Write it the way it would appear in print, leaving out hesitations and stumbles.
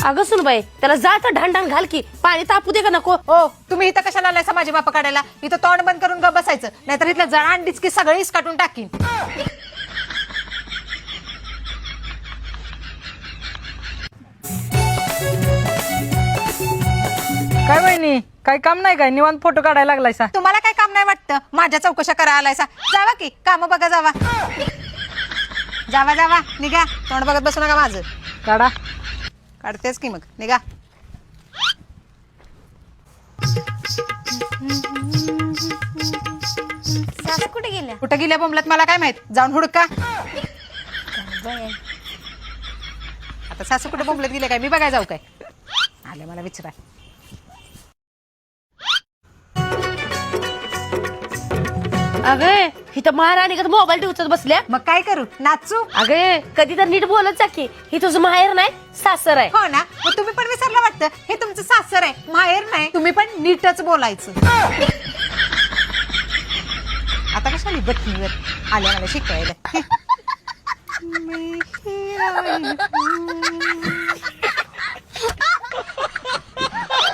अगं सुनबाई त्याला जायचं ढांढाण घाल की पाणी तापू दे का नको. हो तुम्ही इथं कशाला आलाय माझी बापा काढायला. इथं तोंड बंद करून गप बसायचं नाहीतर इथलं जळान डिचकी सगळीच काटून टाकीन. काय वहिनी काय काम नाही काय निवांत फोटो काढायला लागलायसा. तुम्हाला काय काम नाही वाटतं माझ्या चौकशा करा आलायसा. जावा की काम बघा जावा. जावा जावा निघा तोंड बघत बसू नका माझं. काढा. काढतेच की मग निघा. सासू कुठे गेल्या? कुठं गेल्या बोंबलत मला काय माहित. जाऊन हुडका. आता सासू कुठे बोंबलत गेले काय मी बघाय जाऊ काय. आले मला विचारा. अगं इथं महाराणी का मोबाईल ठेवत बसल्या. मग काय करू नाचू. अगं कधी तर नीट बोलत जा की. ही तुझं माहेर नाही सासर आहे. हो ना मग तुम्ही पण विसरला वाटतं हे तुमचं सासर आहे माहेर नाही. तुम्ही पण नीटच बोलायचं. आता कशाला बटणीवर आल्या मला शिकवायला.